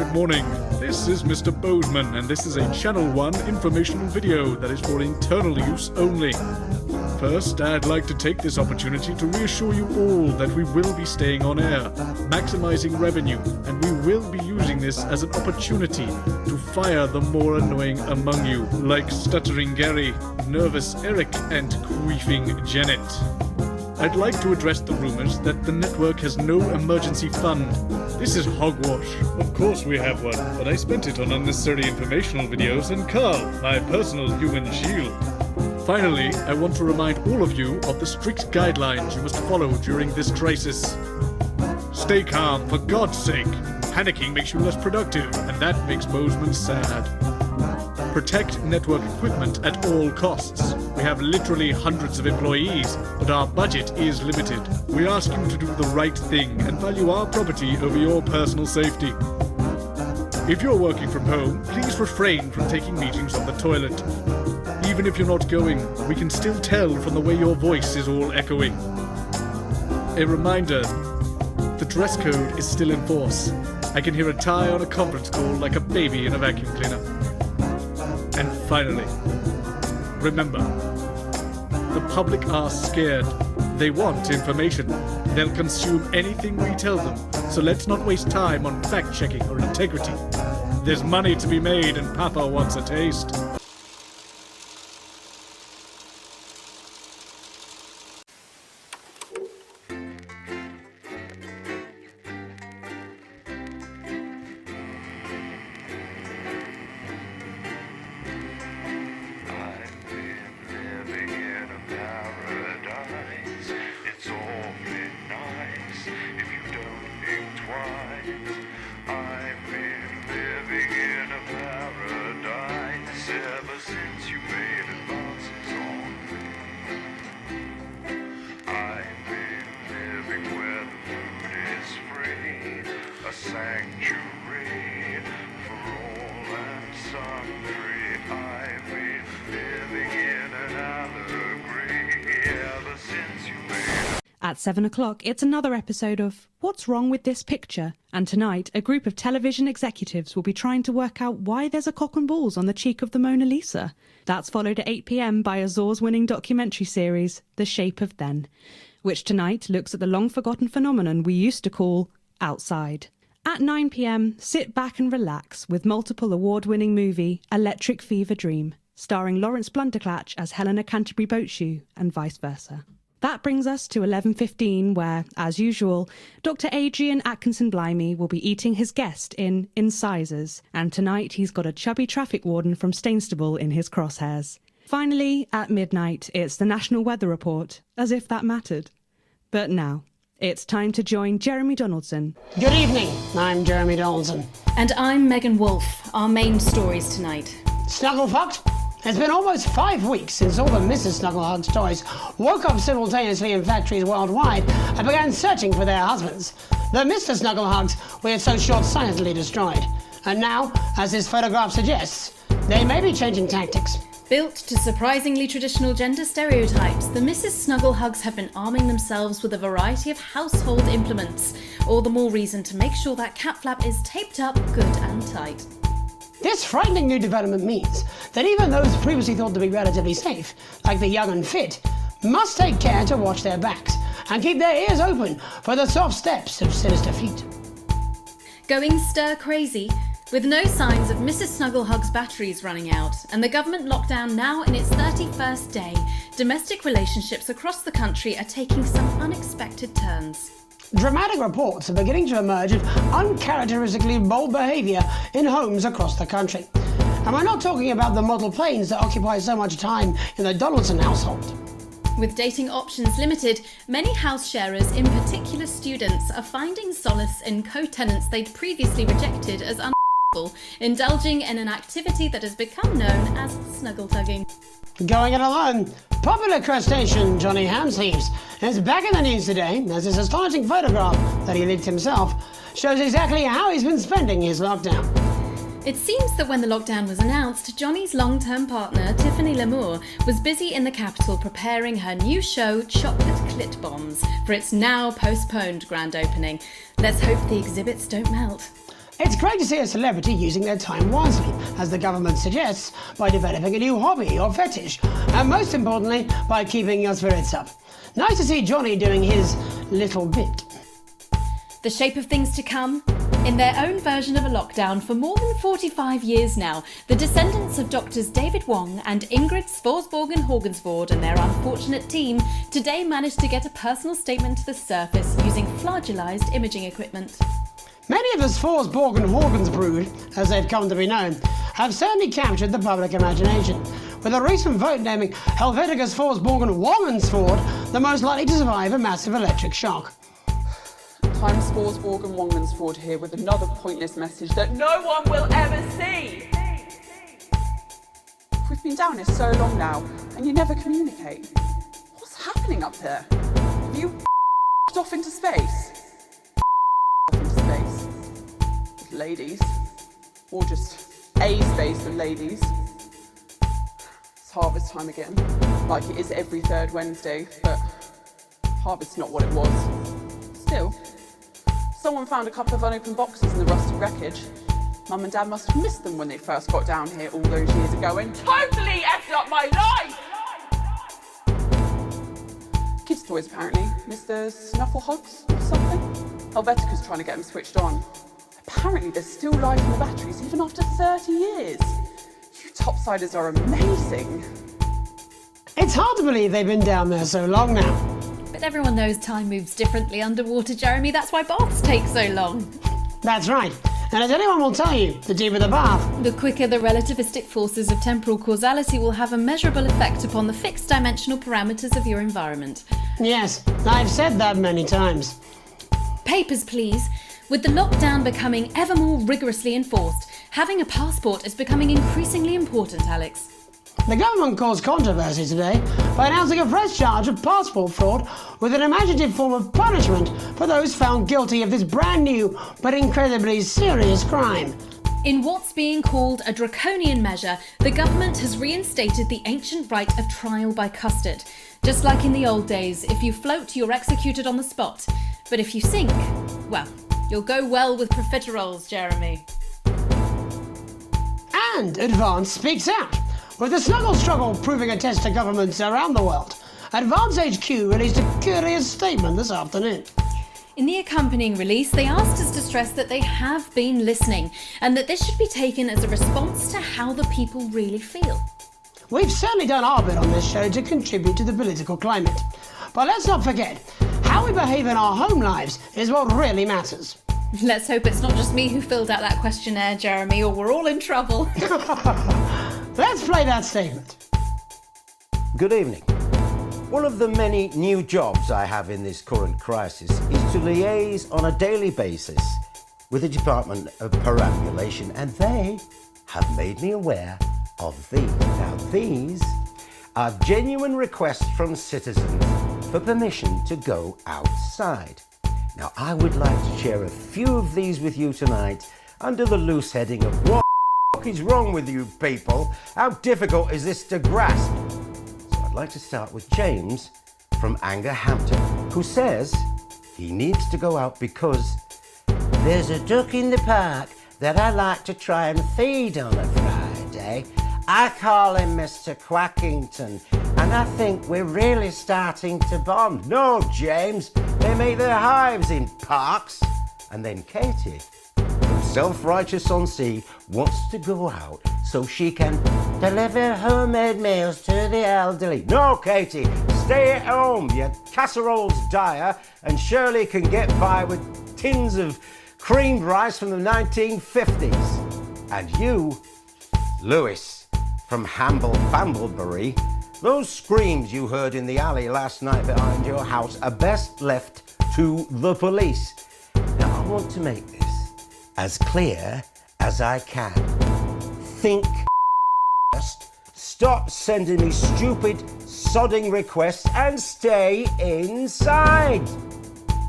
Good morning. This is Mr. Bozeman, and this is a Channel 1 informational video that is for internal use only. First, I'd like to take this opportunity to reassure you all that we will be staying on air, maximizing revenue, and we will be using this as an opportunity to fire the more annoying among you, like stuttering Gary, nervous Eric, and queefing Janet. I'd like to address the rumors that the network has no emergency fund. This is hogwash. Of course we have one, but I spent it on unnecessary informational videos and Carl, my personal human shield. Finally, I want to remind all of you of the strict guidelines you must follow during this crisis. Stay calm, for God's sake. Panicking makes you less productive, and that makes Bozeman sad. Protect network equipment at all costs. We have literally hundreds of employees, but our budget is limited. We ask you to do the right thing and value our property over your personal safety. If you're working from home, please refrain from taking meetings on the toilet. Even if you're not going, we can still tell from the way your voice is all echoing. A reminder, the dress code is still in force. I can hear a tie on a conference call like a baby in a vacuum cleaner. And finally, remember, the public are scared. They want information. They'll consume anything we tell them, so let's not waste time on fact-checking or integrity. There's money to be made and Papa wants a taste. Sanctuary for all and sundry. I've been living in an allegory ever since you made it. At 7 o'clock, it's another episode of What's Wrong with This Picture? And tonight, a group of television executives will be trying to work out why there's a cock and balls on the cheek of the Mona Lisa. That's followed at 8 p.m. by Azor's-winning documentary series, The Shape of Then, which tonight looks at the long-forgotten phenomenon we used to call outside. At 9 p.m, sit back and relax with multiple award-winning movie Electric Fever Dream, starring Lawrence Blunderclatch as Helena Canterbury Boatshoe and vice versa. That brings us to 11:15 where, as usual, Dr. Adrian Atkinson Blimey will be eating his guest in Incisors, and tonight he's got a chubby traffic warden from Stainstable in his crosshairs. Finally, at midnight, it's the National Weather Report, as if that mattered. But now, it's time to join Jeremy Donaldson. Good evening, I'm Jeremy Donaldson. And I'm Megan Wolfe. Our main stories tonight. Snugglefucked? It's been almost 5 weeks since all the Mrs. Snugglehugs toys woke up simultaneously in factories worldwide and began searching for their husbands. The Mr. Snugglehugs we had so short-sightedly destroyed. And now, as this photograph suggests, they may be changing tactics. Built to surprisingly traditional gender stereotypes, the Mrs. Snugglehugs have been arming themselves with a variety of household implements. All the more reason to make sure that cat flap is taped up good and tight. This frightening new development means that even those previously thought to be relatively safe, like the young and fit, must take care to watch their backs and keep their ears open for the soft steps of sinister feet. Going stir crazy? With no signs of Mrs. Snugglehug's batteries running out and the government lockdown now in its 31st day, domestic relationships across the country are taking some unexpected turns. Dramatic reports are beginning to emerge of uncharacteristically bold behaviour in homes across the country. And we're not talking about the model planes that occupy so much time in the Donaldson household. With dating options limited, many house sharers, in particular students, are finding solace in co-tenants they'd previously rejected as indulging in an activity that has become known as snuggle-tugging. Going it alone, popular crustacean Johnny Hamsleeves is back in the news today as his astonishing photograph that he leaked himself shows exactly how he's been spending his lockdown. It seems that when the lockdown was announced, Johnny's long-term partner, Tiffany Lamour, was busy in the capital preparing her new show, Chocolate Clit Bombs, for its now postponed grand opening. Let's hope the exhibits don't melt. It's great to see a celebrity using their time wisely, as the government suggests, by developing a new hobby or fetish, and most importantly, by keeping your spirits up. Nice to see Johnny doing his little bit. The shape of things to come? In their own version of a lockdown for more than 45 years now, the descendants of Doctors David Wong and Ingrid Svorsborgen Horgensvoord and their unfortunate team today managed to get a personal statement to the surface using flagellized imaging equipment. Many of the Svorsborgen Horgensbrood, as they've come to be known, have certainly captured the public imagination, with a recent vote naming Helvetica Svorsborgen Wongensvoord the most likely to survive a massive electric shock. Time Sporsborg and Wongmansford here with another pointless message that no one will ever see. We've been down here so long now, and you never communicate. What's happening up there? Have you off into space? Off into space with ladies, or just a space with ladies. It's harvest time again, like it is every third Wednesday, but harvest's not what it was. Still. Someone found a couple of unopened boxes in the rusty wreckage. Mum and Dad must have missed them when they first got down here all those years ago and totally effed up my life! Kids' toys, apparently. Mr. Snufflehugs or something? Helvetica's trying to get them switched on. Apparently there's still life in the batteries even after 30 years. You topsiders are amazing. It's hard to believe they've been down there so long now. But everyone knows time moves differently underwater, Jeremy. That's why baths take so long. That's right. And as anyone will tell you, the deeper the bath, The quicker the relativistic forces of temporal causality will have a measurable effect upon the fixed dimensional parameters of your environment. yes, I've said that many times. Papers, please. With the lockdown becoming ever more rigorously enforced, having a passport is becoming increasingly important, Alex. The government caused controversy today by announcing a fresh charge of passport fraud with an imaginative form of punishment for those found guilty of this brand new but incredibly serious crime. In what's being called a draconian measure, the government has reinstated the ancient right of trial by custard. Just like in the old days, if you float, you're executed on the spot. But if you sink, well, you'll go well with profiteroles, Jeremy. And Advance speaks out, with the snuggle struggle proving a test to governments around the world. Advance HQ released a curious statement this afternoon. In the accompanying release, they asked us to stress that they have been listening and that this should be taken as a response to how the people really feel. We've certainly done our bit on this show to contribute to the political climate. But let's not forget, how we behave in our home lives is what really matters. Let's hope it's not just me who filled out that questionnaire, Jeremy, or we're all in trouble. Let's play that statement. Good evening. One of the many new jobs I have in this current crisis is to liaise on a daily basis with the Department of Perambulation, and they have made me aware of these. Now, these are genuine requests from citizens for permission to go outside. Now, I would like to share a few of these with you tonight under the loose heading of what is wrong with you people? How difficult is this to grasp? So I'd like to start with James from Angerhampton, who says he needs to go out because there's a duck in the park that I like to try and feed on a Friday. I call him Mr. Quackington, and I think we're really starting to bond. No, James, they make their hives in parks. And then Katie, from Self-Righteous-on-Sea, wants to go out so she can deliver homemade meals to the elderly. No, Katie, stay at home. Your casserole's dire, and Shirley can get by with tins of creamed rice from the 1950s. And you, Lewis, from Bamblebury, those screams you heard in the alley last night behind your house are best left to the police. Now, I want to make this as clear as I can. Think first, stop sending me stupid, sodding requests, and stay inside.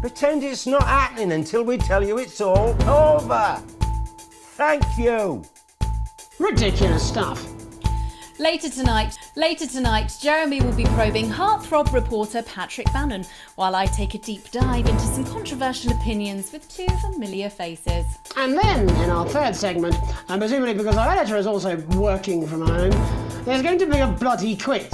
Pretend it's not happening until we tell you it's all over. Thank you. Ridiculous stuff. Later tonight, Jeremy will be probing heartthrob reporter Patrick Bannon, while I take a deep dive into some controversial opinions with two familiar faces. And then, in our third segment, and presumably because our editor is also working from home, there's going to be a bloody quiz.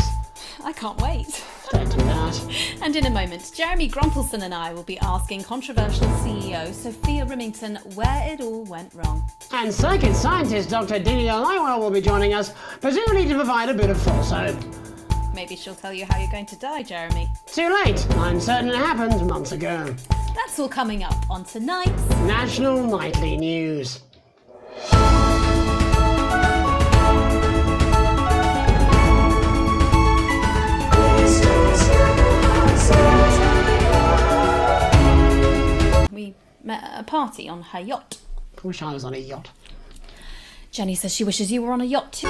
I can't wait. Don't do that. And in a moment, Jeremy Grumpelson and I will be asking controversial CEO Sophia Remington where it all went wrong. And psychic scientist Dr. Delia Lywell will be joining us, presumably to provide a bit of false hope. Maybe she'll tell you how you're going to die, Jeremy. Too late. I'm certain it happened months ago. That's all coming up on tonight's National Nightly News. We met at a party on her yacht. I wish I was on a yacht. Jenny says she wishes you were on a yacht too.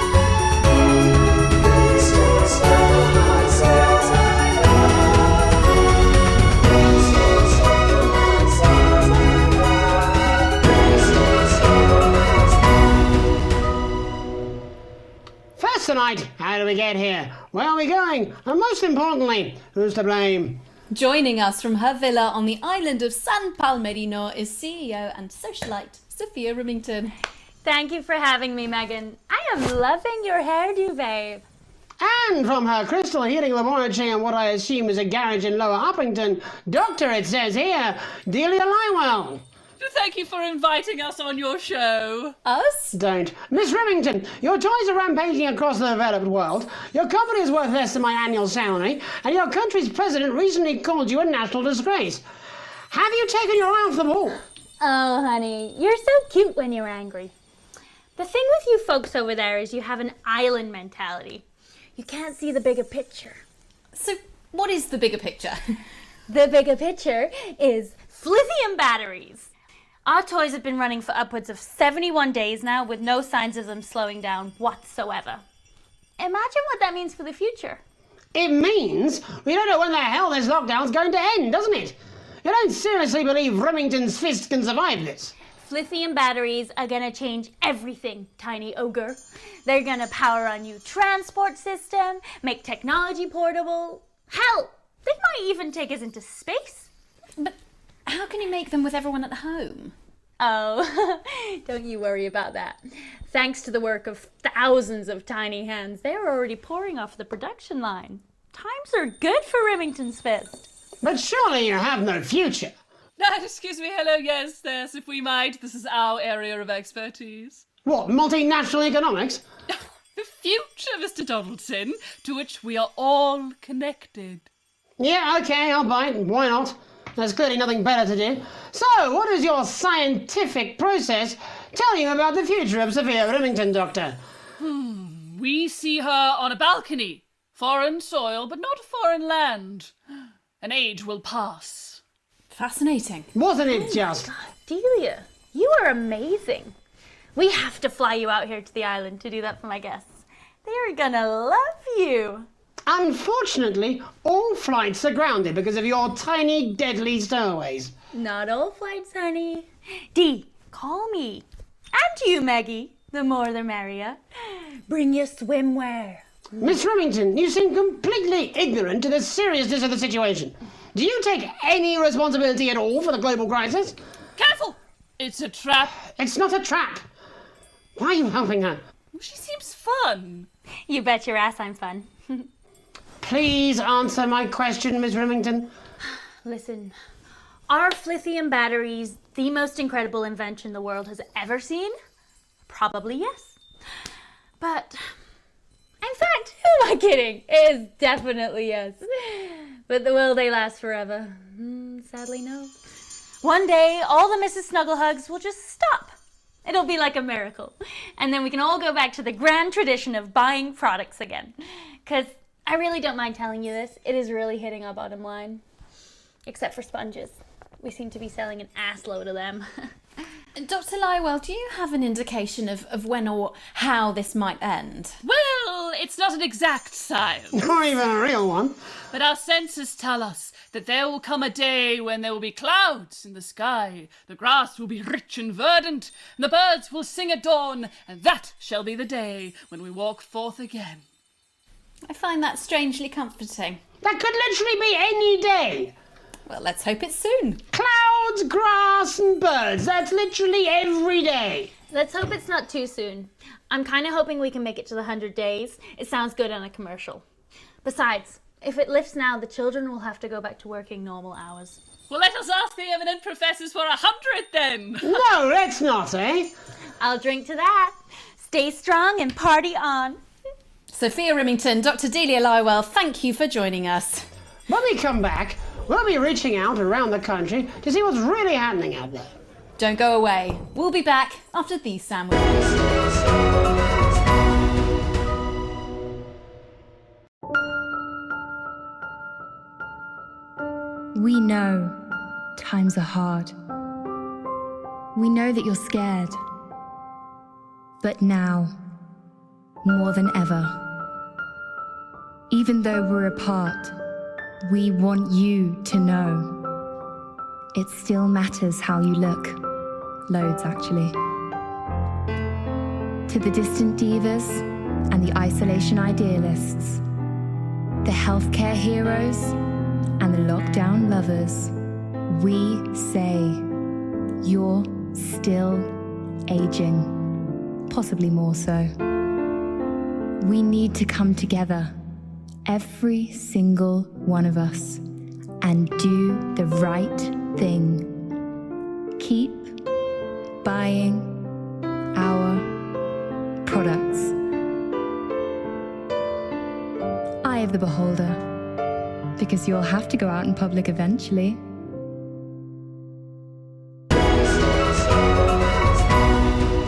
First tonight, how do we get here? Where are we going? And most importantly, who's to blame? Joining us from her villa on the island of San Palmerino is CEO and socialite Sophia Remington. Thank you for having me, Megan. I am loving your hairdo, babe. And from her crystal heating laboratory in what I assume is a garage in Lower Uppington, Doctor, it says here, Delia Lywell. Thank you for inviting us on your show. Us? Don't. Miss Remington, your toys are rampaging across the developed world, your company is worth less than my annual salary, and your country's president recently called you a national disgrace. Have you taken your eye off the ball? Oh, honey, you're so cute when you're angry. The thing with you folks over there is you have an island mentality. You can't see the bigger picture. So, what is the bigger picture? The bigger picture is lithium batteries. Our toys have been running for upwards of 71 days now with no signs of them slowing down whatsoever. Imagine what that means for the future. It means we don't know when the hell this lockdown's going to end, doesn't it? You don't seriously believe Remington's fist can survive this? Lithium batteries are gonna change everything, tiny ogre. They're gonna power our new transport system, make technology portable. Hell, they might even take us into space. But how can you make them with everyone at home? Oh, don't you worry about that. Thanks to the work of thousands of tiny hands, they are already pouring off the production line. Times are good for Remington's fist. But surely you have no future. Excuse me, hello, yes, if we might. This is our area of expertise. What, multinational economics? The future, Mr. Donaldson, to which we are all connected. Yeah, okay, I'll bite. Why not? There's clearly nothing better to do. So, what does your scientific process tell you about the future of Sophia Remington, Doctor? We see her on a balcony. Foreign soil, but not foreign land. An age will pass. Fascinating. Wasn't it just? Delia, you are amazing. We have to fly you out here to the island to do that for my guests. They are gonna love you. Unfortunately, all flights are grounded because of your tiny, deadly stowaways. Not all flights, honey. Dee, call me. And you, Maggie. The more the merrier. Bring your swimwear. Miss Remington, you seem completely ignorant to the seriousness of the situation. Do you take any responsibility at all for the global crisis? Careful! It's a trap. It's not a trap. Why are you helping her? She seems fun. You bet your ass I'm fun. Please answer my question, Miss Remington. Listen, are lithium batteries the most incredible invention the world has ever seen? Probably yes. But, in fact, who am I kidding? It is definitely yes. But will they last forever? Sadly, no. One day, all the Mrs. Snugglehugs will just stop. It'll be like a miracle. And then we can all go back to the grand tradition of buying products again. Because I really don't mind telling you this. It is really hitting our bottom line. Except for sponges. We seem to be selling an assload of them. Dr. Lywell, do you have an indication of when or how this might end? Well, it's not an exact science. Not even a real one. But our senses tell us that there will come a day when there will be clouds in the sky, the grass will be rich and verdant, and the birds will sing at dawn, and that shall be the day when we walk forth again. I find that strangely comforting. That could literally be any day. Well, let's hope it's soon. Clouds, grass, and birds. That's literally every day. Let's hope it's not too soon. I'm kind of hoping we can make it to the 100 days. It sounds good on a commercial. Besides, if it lifts now, the children will have to go back to working normal hours. Well, let us ask the eminent professors for 100 then. No, let's not, eh? I'll drink to that. Stay strong and party on. Sophia Rimington, Dr. Delia Lywell, thank you for joining us. When we come back, we'll be reaching out around the country to see what's really happening out there. Don't go away. We'll be back after these sandwiches. We know times are hard. We know that you're scared. But now, more than ever, even though we're apart, we want you to know it still matters how you look. Loads, actually. To the distant divas and the isolation idealists, the healthcare heroes and the lockdown lovers, we say you're still aging, possibly more so. We need to come together, every single one of us, and do the right thing. Keep buying our products. Eye of the beholder, because you'll have to go out in public eventually.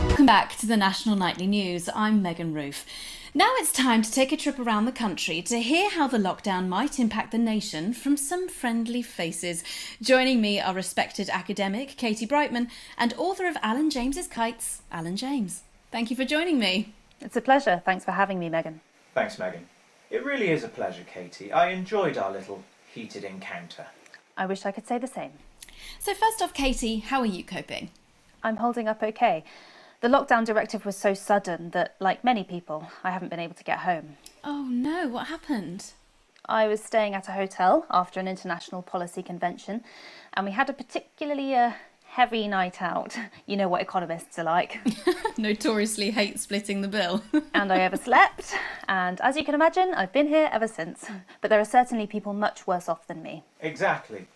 Welcome back to the National Nightly News. I'm Megan Roof. Now it's time to take a trip around the country to hear how the lockdown might impact the nation from some friendly faces. Joining me are respected academic Katie Brightman and author of Alan James's Kites, Alan James. Thank you for joining me. It's a pleasure. Thanks for having me, Megan. Thanks, Megan. It really is a pleasure, Katie. I enjoyed our little heated encounter. I wish I could say the same. So first off, Katie, how are you coping? I'm holding up okay. The lockdown directive was so sudden that, like many people, I haven't been able to get home. Oh no, what happened? I was staying at a hotel after an international policy convention, and we had a particularly heavy night out. You know what economists are like. Notoriously hate splitting the bill. And I overslept, and as you can imagine, I've been here ever since. But there are certainly people much worse off than me. Exactly.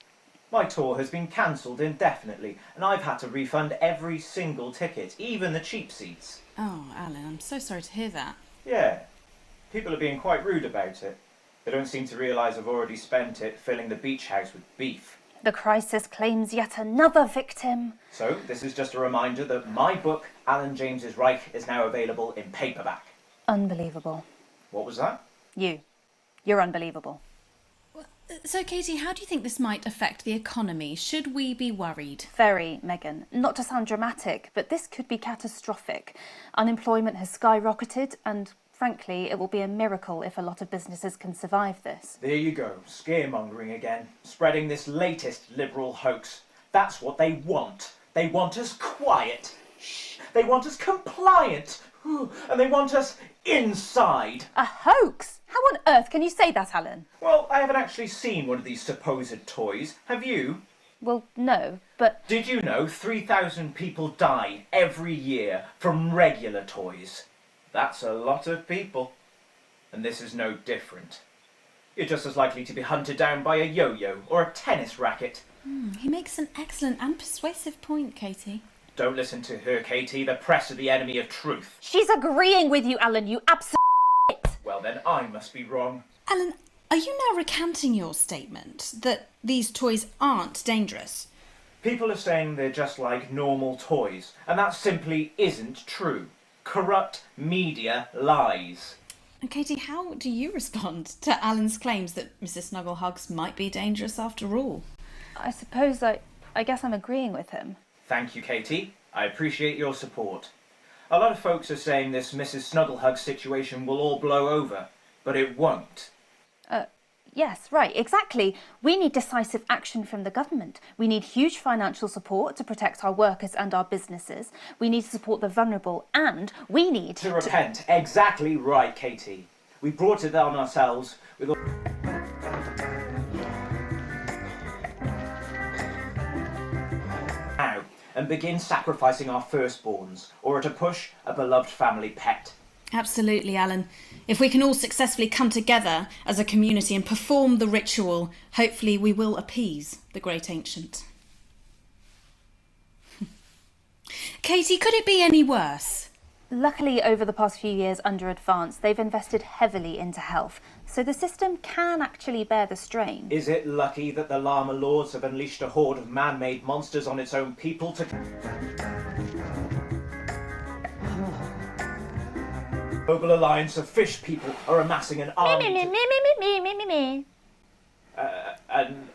My tour has been cancelled indefinitely, and I've had to refund every single ticket, even the cheap seats. Oh, Alan, I'm so sorry to hear that. Yeah. People are being quite rude about it. They don't seem to realise I've already spent it filling the beach house with beef. The crisis claims yet another victim. So, this is just a reminder that my book, Alan James's Reich, is now available in paperback. Unbelievable. What was that? You're unbelievable. So, Katie, how do you think this might affect the economy? Should we be worried? Very, Megan. Not to sound dramatic, but this could be catastrophic. Unemployment has skyrocketed, and frankly, it will be a miracle if a lot of businesses can survive this. There you go, scaremongering again, spreading this latest liberal hoax. That's what they want. They want us quiet. Shh. They want us compliant. And they want us inside. A hoax? How on earth can you say that, Alan? Well, I haven't actually seen one of these supposed toys. Have you? Well, no, but... Did you know 3,000 people die every year from regular toys? That's a lot of people. And this is no different. You're just as likely to be hunted down by a yo-yo or a tennis racket. He makes an excellent and persuasive point, Katie. Don't listen to her, Katie. The press are the enemy of truth. She's agreeing with you, Alan, you absolute... Well, then I must be wrong. Alan, are you now recanting your statement that these toys aren't dangerous? People are saying they're just like normal toys, and that simply isn't true. Corrupt media lies. And Katie, how do you respond to Alan's claims that Mrs. Snugglehugs might be dangerous after all? I suppose I guess I'm agreeing with him. Thank you, Katie. I appreciate your support. A lot of folks are saying this Mrs. Snugglehug situation will all blow over, but it won't. Yes, right, exactly. We need decisive action from the government. We need huge financial support to protect our workers and our businesses. We need to support the vulnerable, and we need To repent. Exactly right, Katie. We brought it on ourselves with all... now, and begin sacrificing our firstborns, or at a push, a beloved family pet. Absolutely, Alan. If we can all successfully come together as a community and perform the ritual, hopefully we will appease the great ancient. Katie, could it be any worse? Luckily, over the past few years under Advance, they've invested heavily into health, so the system can actually bear the strain. Is it lucky that the Llama Lords have unleashed a horde of man-made monsters on its own people to... Global alliance of fish people are amassing an army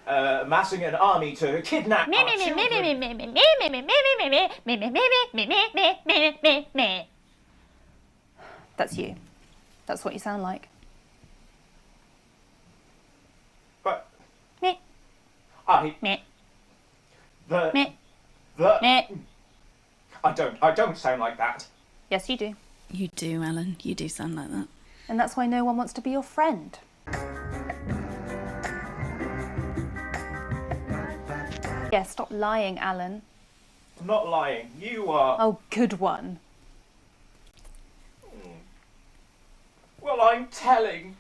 amassing an army to kidnap our children. That's you. That's what you sound like. But Me. I Me. the Me. the Me. I don't sound like that. Yes, you do. You do, Alan. You do sound like that. And that's why no one wants to be your friend. Yeah, stop lying, Alan. I'm not lying. You are. Oh, good one. Well, I'm telling.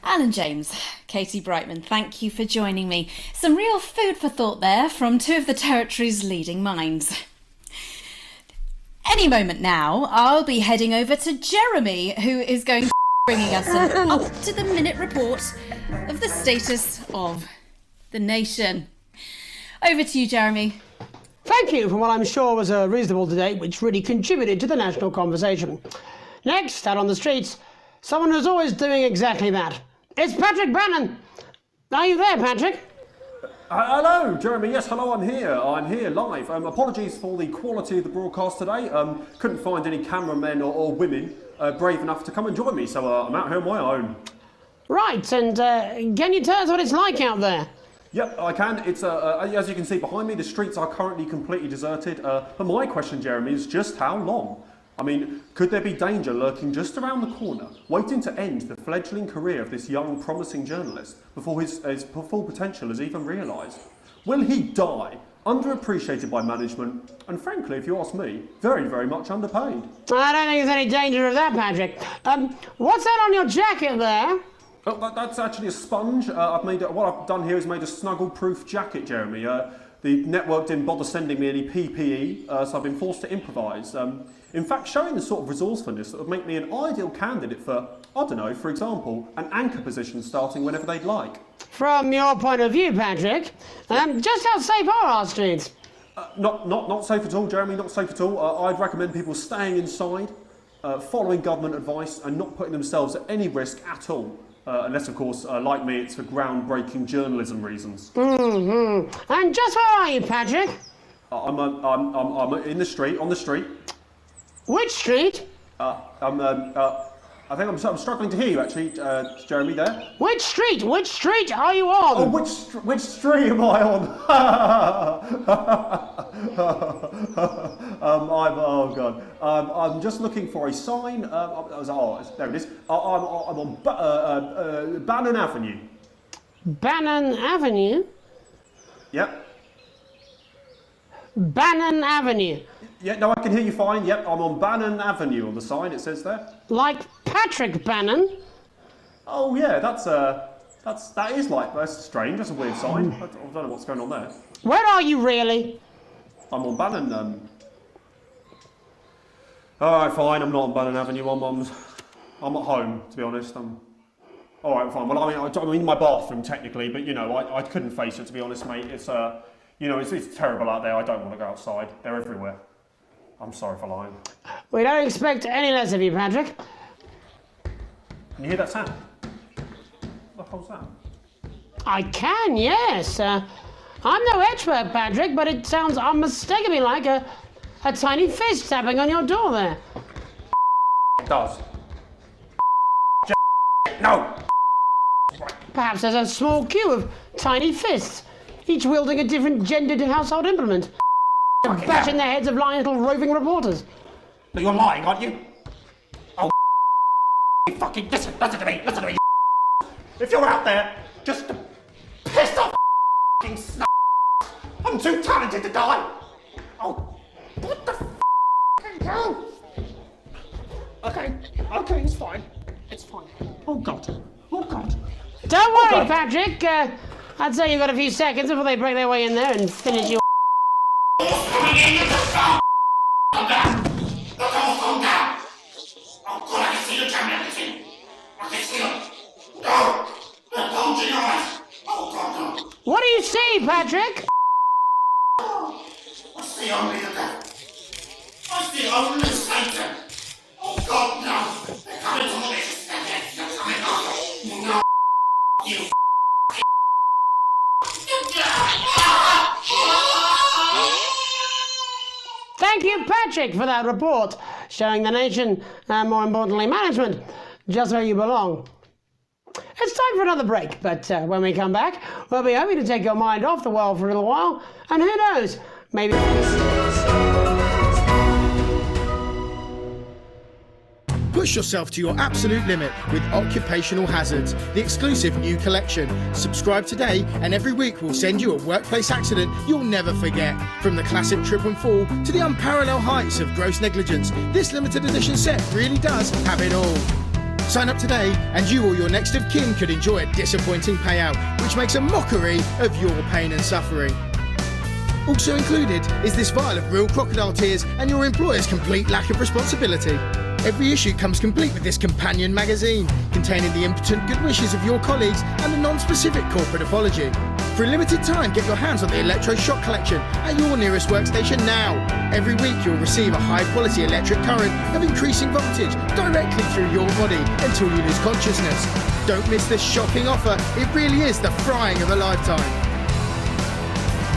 Alan James, Katie Brightman, thank you for joining me. Some real food for thought there from two of the territory's leading minds. Any moment now, I'll be heading over to Jeremy, who is going to bringing us an up-to-the-minute report of the status of the nation. Over to you, Jeremy. Thank you for what I'm sure was a reasonable debate which really contributed to the national conversation. Next, out on the streets, someone who's always doing exactly that. It's Patrick Bannon. Are you there, Patrick? Hello, Jeremy. Yes, hello, I'm here. I'm here live. Apologies for the quality of the broadcast today. Couldn't find any cameramen or women brave enough to come and join me, so I'm out here on my own. Right, and can you tell us what it's like out there? Yep, I can. It's as you can see behind me, the streets are currently completely deserted. But my question, Jeremy, is just how long? I mean, could there be danger lurking just around the corner, waiting to end the fledgling career of this young, promising journalist before his full potential is even realised? Will he die, underappreciated by management, and frankly, if you ask me, very, very much underpaid? I don't think there's any danger of that, Patrick. What's that on your jacket there? Oh, that's actually a sponge. What I've done here is made a snuggle-proof jacket, Jeremy. The network didn't bother sending me any PPE, so I've been forced to improvise. In fact, showing the sort of resourcefulness that would make me an ideal candidate for, I don't know, for example, an anchor position starting whenever they'd like. From your point of view, Patrick, just how safe are our streets? Not safe at all, Jeremy, not safe at all. I'd recommend people staying inside, following government advice and not putting themselves at any risk at all. Unless, of course, like me, it's for groundbreaking journalism reasons. Mm-hmm. And just where are you, Patrick? I'm in the street, on the street. Which street? I think I'm struggling to hear you, actually, Jeremy, there. Which street? Which street are you on? Oh, which street am I on? Oh, God. I'm just looking for a sign. There it is. I'm on Bannon Avenue. Bannon Avenue? Yep. Bannon Avenue. Yeah, no, I can hear you fine. Yep, I'm on Bannon Avenue on the sign, it says there. Like Patrick Bannon? Oh, yeah, that's strange. That's a weird sign. I don't know what's going on there. Where are you really? I'm on Bannon. Alright, fine, I'm not on Bannon Avenue. I'm at home, to be honest. Alright, fine. Well, I'm in my bathroom, technically, but, you know, I couldn't face it, to be honest, mate. It's, it's terrible out there. I don't want to go outside. They're everywhere. I'm sorry for lying. We don't expect any less of you, Patrick. Can you hear that sound? What the hell's that? I can, yes. I'm no expert, Patrick, but it sounds unmistakably like a a tiny fist tapping on your door there. It does. No! Perhaps there's a small queue of tiny fists, each wielding a different gendered household implement, bashing the heads of lying little roving reporters. But you're lying, aren't you? Oh, fucking listen to me, If you're out there just to piss off fucking snuff, I'm too talented to die. Oh, what the hell? Okay, it's fine. It's fine. Oh God. Don't worry, Patrick. I'd say you've got a few seconds before they break their way in there and finish you. What do you see, Patrick? I see only the devil. I see only Satan. Oh God, no! They're coming to malicious. They're coming after. No, you. Thank you, Patrick, for that report, showing the nation, and more importantly, management, just where you belong. It's time for another break, but when we come back, we'll be hoping to take your mind off the world for a little while, and who knows, maybe... Push yourself to your absolute limit with Occupational Hazards, the exclusive new collection. Subscribe today, and every week we'll send you a workplace accident you'll never forget. From the classic trip and fall to the unparalleled heights of gross negligence, this limited edition set really does have it all. Sign up today, and you or your next of kin could enjoy a disappointing payout, which makes a mockery of your pain and suffering. Also included is this vial of real crocodile tears and your employer's complete lack of responsibility. Every issue comes complete with this companion magazine, containing the impotent good wishes of your colleagues and a non-specific corporate apology. For a limited time, get your hands on the electroshock collection at your nearest workstation now. Every week you'll receive a high-quality electric current of increasing voltage directly through your body until you lose consciousness. Don't miss this shocking offer. It really is the frying of a lifetime.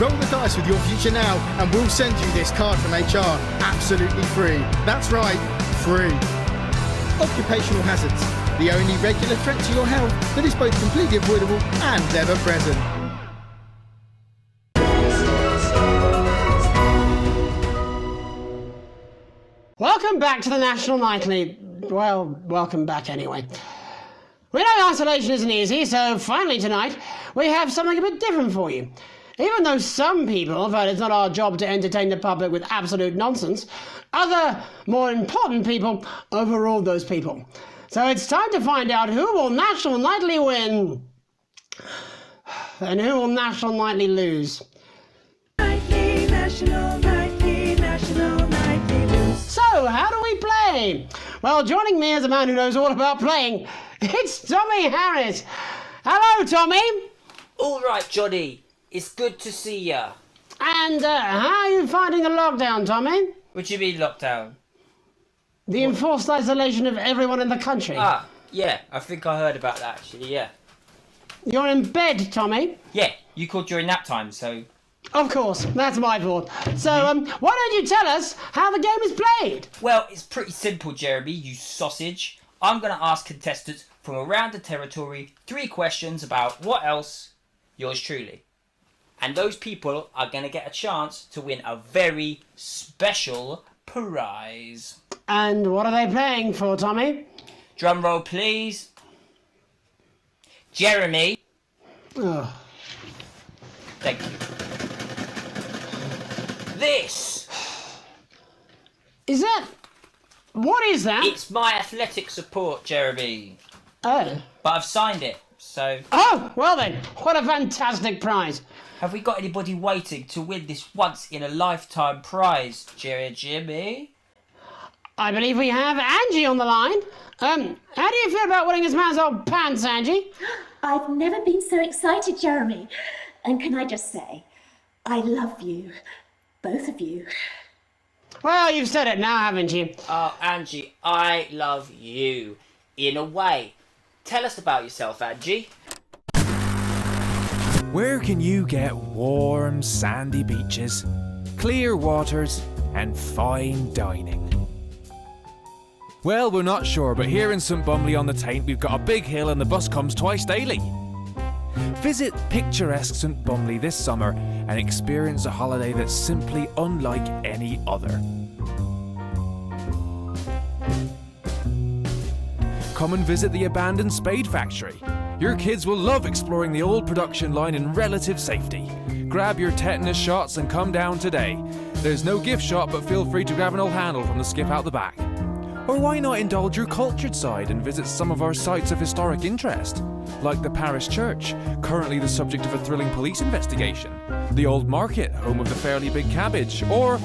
Roll the dice with your future now, and we'll send you this card from HR absolutely free. That's right, free. Occupational hazards, the only regular threat to your health that is both completely avoidable and ever present. Welcome back to the National Nightly. Well, welcome back anyway. We know isolation isn't easy, so finally tonight we have something a bit different for you. Even though some people have heard it's not our job to entertain the public with absolute nonsense, other, more important people overruled those people. So it's time to find out who will National Nightly win and who will National Nightly lose. National Nightly lose. So, how do we play? Well, joining me as a man who knows all about playing, it's Tommy Harris. Hello, Tommy. All right, Johnny. It's good to see ya. And how are you finding the lockdown, Tommy? What do you mean lockdown? The enforced isolation of everyone in the country. Ah, yeah, I think I heard about that actually, yeah. You're in bed, Tommy? Yeah, you called during nap time, so... Of course, that's my fault. So, why don't you tell us how the game is played? Well, it's pretty simple, Jeremy, you sausage. I'm going to ask contestants from around the territory 3 questions about what else? Yours truly. And those people are going to get a chance to win a very special prize. And what are they playing for, Tommy? Drum roll, please. Jeremy. Oh. Thank you. This. Is that... What is that? It's my athletic support, Jeremy. Oh. But I've signed it, so... Oh, well then, what a fantastic prize. Have we got anybody waiting to win this once-in-a-lifetime prize, Jimmy? I believe we have Angie on the line. How do you feel about winning this man's old pants, Angie? I've never been so excited, Jeremy. And can I just say, I love you. Both of you. Well, you've said it now, haven't you? Oh, Angie, I love you. In a way. Tell us about yourself, Angie. Where can you get warm, sandy beaches, clear waters, and fine dining. Well, we're not sure, but here in St Bumley on the Taint, we've got a big hill and the bus comes twice daily. Visit picturesque St Bumley this summer and experience a holiday that's simply unlike any other. Come and visit the abandoned spade factory. Your kids will love exploring the old production line in relative safety. Grab your tetanus shots and come down today. There's no gift shop, but feel free to grab an old handle from the skip out the back. Or why not indulge your cultured side and visit some of our sites of historic interest, like the parish church, currently the subject of a thrilling police investigation, the old market, home of the fairly big cabbage, or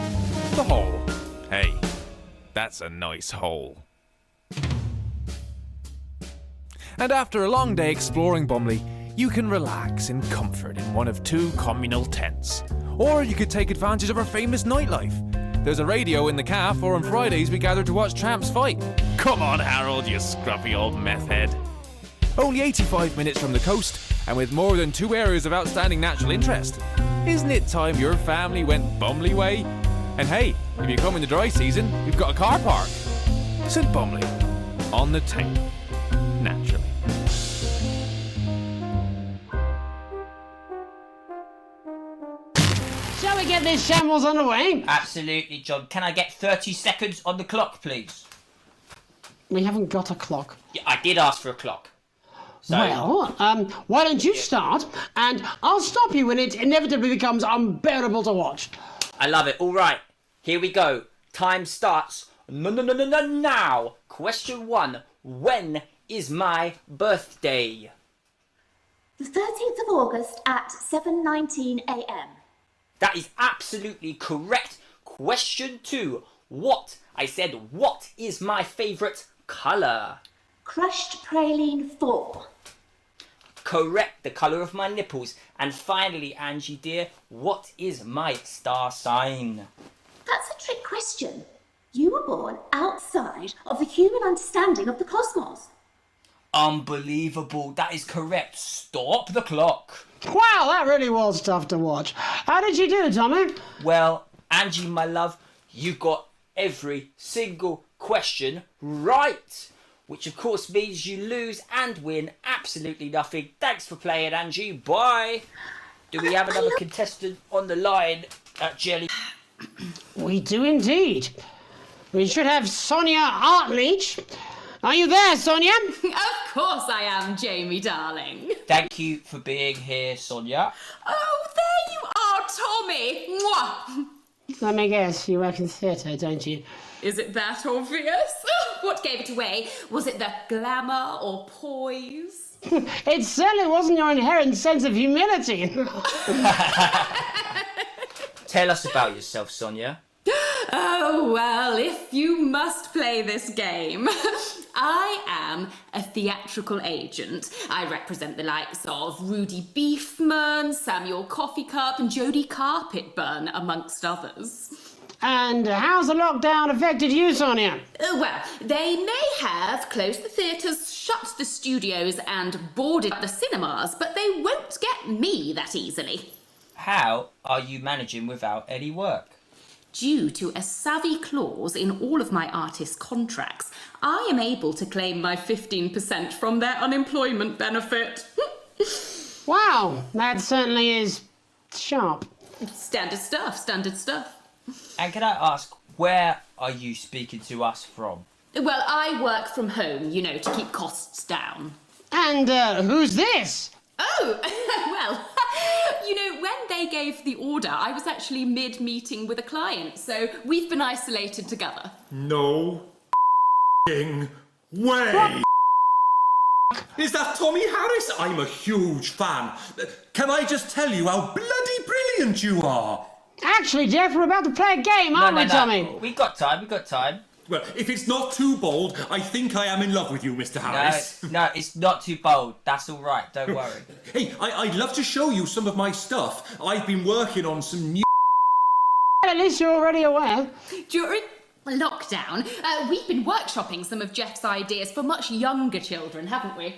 the hole. Hey, that's a nice hole. And after a long day exploring Bumley, you can relax in comfort in one of 2 communal tents. Or you could take advantage of our famous nightlife. There's a radio in the cafe, or on Fridays we gather to watch tramps fight. Come on, Harold, you scruffy old meth head. Only 85 minutes from the coast, and with more than 2 areas of outstanding natural interest. Isn't it time your family went Bumley way? And hey, if you come in the dry season, you've got a car park. St Bumley, on the Taint, naturally. Shall we get this shambles underway? Absolutely, John. Can I get 30 seconds on the clock, please? We haven't got a clock. Yeah, I did ask for a clock. So... Well, why don't you start, and I'll stop you when it inevitably becomes unbearable to watch. I love it. All right, here we go. Time starts now. Question 1. When is my birthday? The 13th of August at 7:19 a.m. That is absolutely correct. Question 2. What is my favourite colour? Crushed praline 4. Correct, the colour of my nipples. And finally, Angie dear, what is my star sign? That's a trick question. You were born outside of the human understanding of the cosmos. Unbelievable, that is correct. Stop the clock. Wow, that really was tough to watch. How did you do, Tommy? Well, Angie, my love, you got every single question right. Which of course means you lose and win absolutely nothing. Thanks for playing, Angie. Bye. Do we have another contestant on the line, Jelly? We do indeed. We should have Sonia Artleach. Are you there, Sonia? Of course I am, Jamie, darling. Thank you for being here, Sonia. Oh, there you are, Tommy. Mwah. Let me guess, you work in theatre, don't you? Is it that obvious? What gave it away? Was it the glamour or poise? It certainly wasn't your inherent sense of humility. Tell us about yourself, Sonia. Oh, well, if you must play this game. I am a theatrical agent. I represent the likes of Rudy Beefman, Samuel Coffee Cup and Jodie Carpetburn, amongst others. And how's the lockdown affected you, Sonia? Well, they may have closed the theatres, shut the studios and boarded the cinemas, but they won't get me that easily. How are you managing without any work? Due to a savvy clause in all of my artists' contracts, I am able to claim my 15% from their unemployment benefit. Wow, that certainly is sharp. Standard stuff, standard stuff. And can I ask, where are you speaking to us from? Well, I work from home, you know, to keep costs down. And who's this? Oh, well, you know, when they gave the order, I was actually mid-meeting with a client, so we've been isolated together. No way! Is that Tommy Harris? I'm a huge fan. Can I just tell you how bloody brilliant you are? Actually, Jeff, we're about to play a game, aren't we, Tommy? We got time. Well, if it's not too bold, I think I am in love with you, Mr. Harris. No, it's not too bold. That's all right, don't worry. Hey, I'd love to show you some of my stuff. I've been working on some new... At least you're already aware. During lockdown, we've been workshopping some of Jeff's ideas for much younger children, haven't we?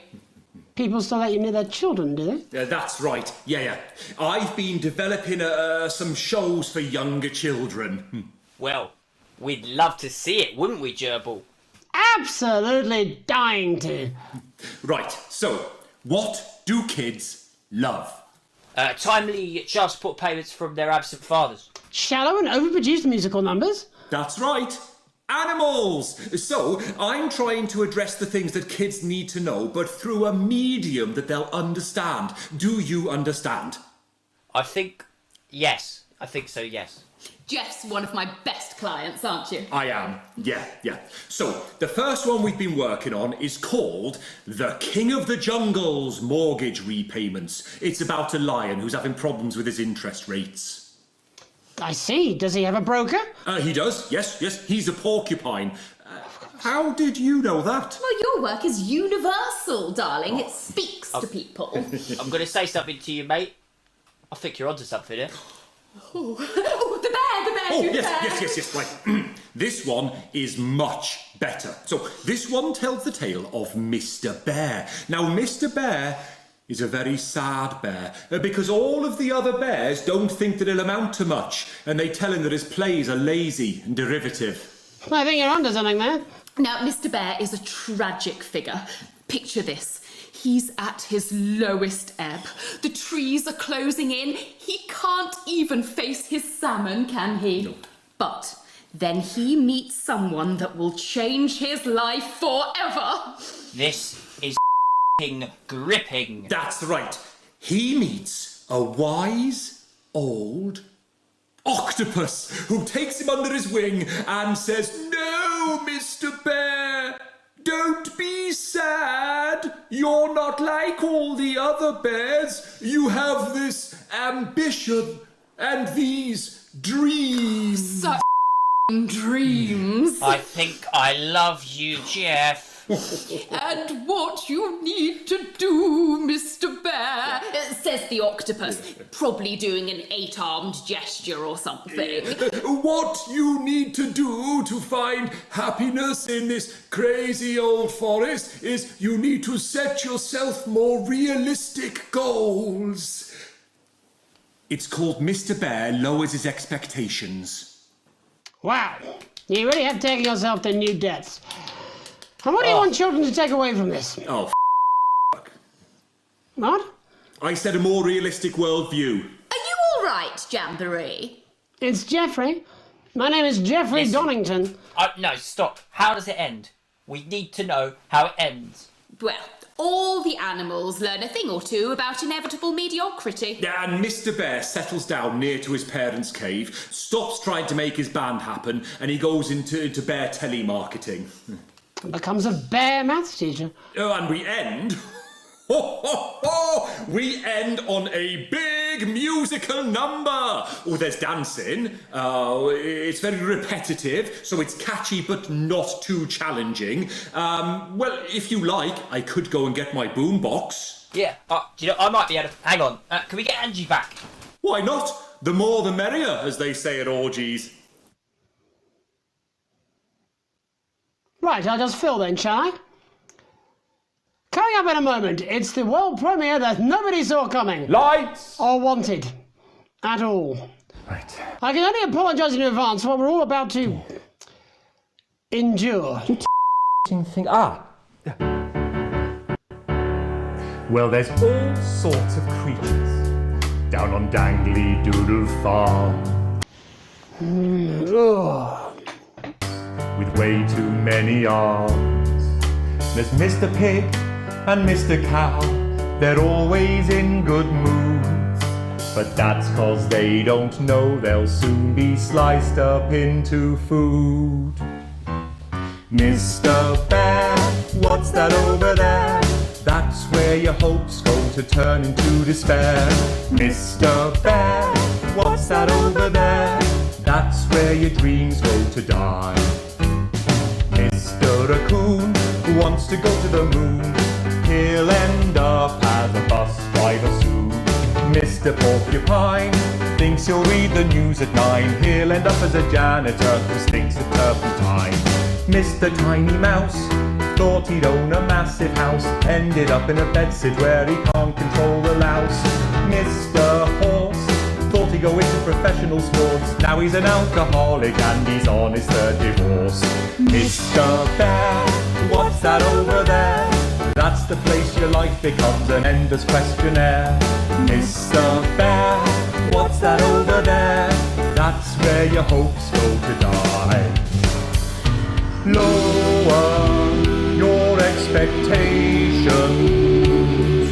People still let you near their children, do they? Yeah, that's right. Yeah. I've been developing some shows for younger children. Well, we'd love to see it, wouldn't we, Gerbil? Absolutely dying to. Right, so, what do kids love? Timely child support payments from their absent fathers. Shallow and overproduced musical numbers? That's right. Animals! So, I'm trying to address the things that kids need to know, but through a medium that they'll understand. Do you understand? I think so, yes. Jeff's one of my best clients, aren't you? I am. Yeah. So, the first one we've been working on is called The King of the Jungle's Mortgage Repayments. It's about a lion who's having problems with his interest rates. I see. Does he have a broker? He does. Yes. He's a porcupine. How did you know that? Well, your work is universal, darling. It speaks to people. I'm going to say something to you, mate. I think you're onto something here. Oh, the bear, Yes, right. This one is much better. So, this one tells the tale of Mr. Bear. Now, Mr. Bear is a very sad bear, because all of the other bears don't think that he'll amount to much, and they tell him that his plays are lazy and derivative. I think you're onto something there. Now, Mr. Bear is a tragic figure. Picture this. He's at his lowest ebb. The trees are closing in. He can't even face his salmon, can he? Nope. But then he meets someone that will change his life forever. This is gripping. That's right. He meets a wise old octopus who takes him under his wing and says, "No, Mr. Bear, don't be sad. You're not like all the other bears. You have this ambition and these dreams." Such dreams. I think I love you, Jeff. And what you need to do, Mr. Bear, says the octopus, probably doing an 8-armed gesture or something. What you need to do to find happiness in this crazy old forest is you need to set yourself more realistic goals. It's called Mr. Bear Lowers His Expectations. Wow. You really have taken yourself to new depths. And what do you want children to take away from this? Oh, What? I said a more realistic worldview. Are you all right, Jamboree? It's Jeffrey. My name is Jeffrey Donington. No, stop. How does it end? We need to know how it ends. Well, all the animals learn a thing or two about inevitable mediocrity. Yeah, and Mr. Bear settles down near to his parents' cave, stops trying to make his band happen, and he goes into bear telemarketing. Becomes a bear maths teacher. Oh, and we end... We end on a big musical number. Oh, there's dancing. It's very repetitive, so it's catchy but not too challenging. Well, if you like, I could go and get my boombox. Yeah, do you know, I might be able to... Hang on, can we get Angie back? Why not? The more the merrier, as they say at orgies. Right, I'll just fill then, shall I? Coming up in a moment, it's the world premiere that nobody saw coming. Lights! Or wanted. At all. Right. I can only apologise in advance for what we're all about to... endure. Thing. Well, there's all sorts of creatures down on Dangly Doodle Farm. With way too many arms. There's Mr. Pig and Mr. Cow. They're always in good moods. But that's 'cause they don't know they'll soon be sliced up into food. Mr. Bear, what's that over there? That's where your hopes go to turn into despair. Mr. Bear, what's that over there? That's where your dreams go to die. Mr. Raccoon wants to go to the moon. He'll end up as a bus driver soon. Mr. Porcupine thinks he'll read the news at 9. He'll end up as a janitor who stinks of turpentine. Mr. Tiny Mouse thought he'd own a massive house. Ended up in a bedsit where he can't control the louse. Mr. Horse thought he go into professional sports. Now he's an alcoholic and he's on his third divorce. Mr. Bear, what's that over there? That's the place your life becomes an endless questionnaire. Mr. Bear, what's that over there? That's where your hopes go to die. Lower your expectations.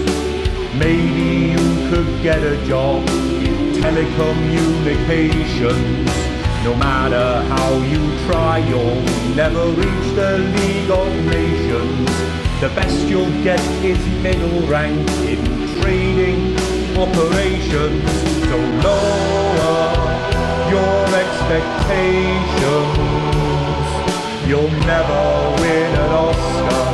Maybe you could get a job in telecommunications. No matter how you try, you'll never reach the League of Nations. The best you'll get is middle rank in trading operations. So lower your expectations. You'll never win an Oscar,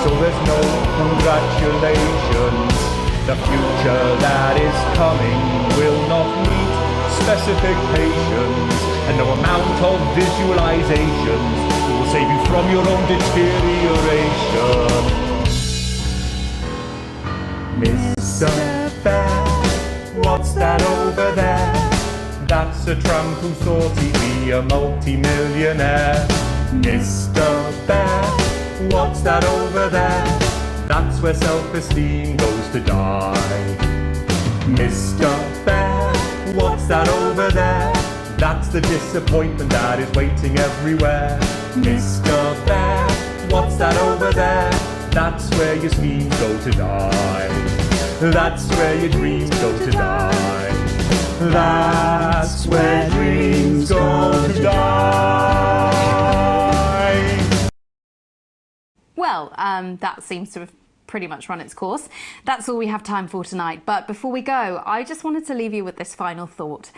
so there's no congratulations. The future that is coming will not meet specifications, and no amount of visualizations will save you from your own deterioration. Mr. Bear, what's that over there? That's a tramp who thought he'd be a multi-millionaire. Mr. Bear, what's that over there? That's where self-esteem goes to die. Mr. Bear, what's that over there? That's the disappointment that is waiting everywhere. Mr. Bear, what's that over there? That's where your schemes go to die. That's where your dreams go to die. That's where dreams go to die. Well, that seems to have pretty much run its course. That's all we have time for tonight. But before we go, I just wanted to leave you with this final thought.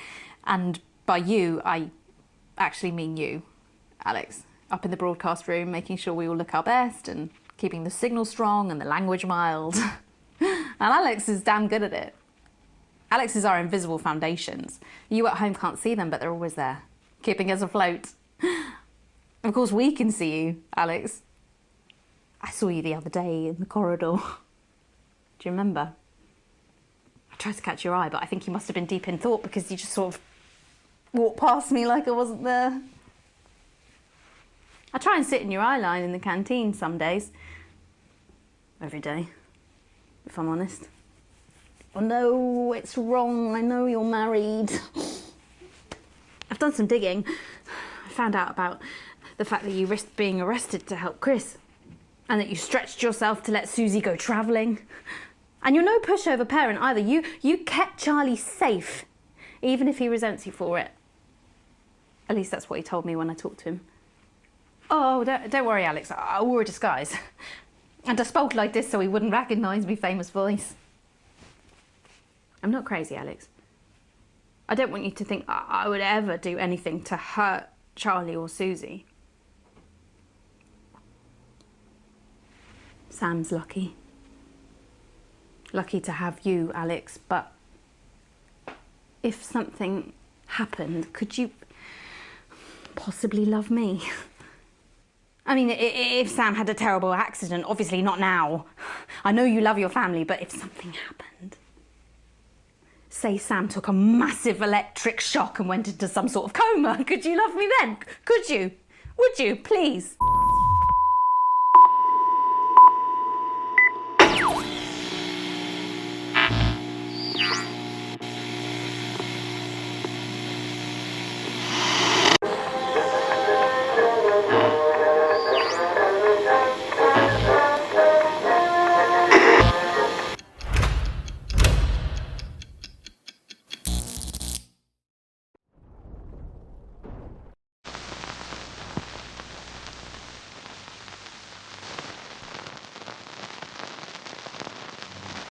And by you, I actually mean you, Alex, up in the broadcast room, making sure we all look our best and keeping the signal strong and the language mild. And Alex is damn good at it. Alex is our invisible foundations. You at home can't see them, but they're always there, keeping us afloat. Of course, we can see you, Alex. I saw you the other day in the corridor. Do you remember? I tried to catch your eye, but I think you must have been deep in thought because you just sort of walked past me like I wasn't there. I try and sit in your eye line in the canteen some days. Every day, if I'm honest. Oh no, it's wrong. I know you're married. I've done some digging. I found out about the fact that you risked being arrested to help Chris. And that you stretched yourself to let Susie go travelling. And you're no pushover parent either. You kept Charlie safe, even if he resents you for it. At least that's what he told me when I talked to him. Oh, don't worry, Alex. I wore a disguise. And I spoke like this so he wouldn't recognise me famous voice. I'm not crazy, Alex. I don't want you to think I would ever do anything to hurt Charlie or Susie. Sam's lucky. Lucky to have you, Alex, but if something happened, could you possibly love me? I mean, if Sam had a terrible accident, obviously not now. I know you love your family, but if something happened... Say Sam took a massive electric shock and went into some sort of coma, could you love me then? Could you? Would you, please?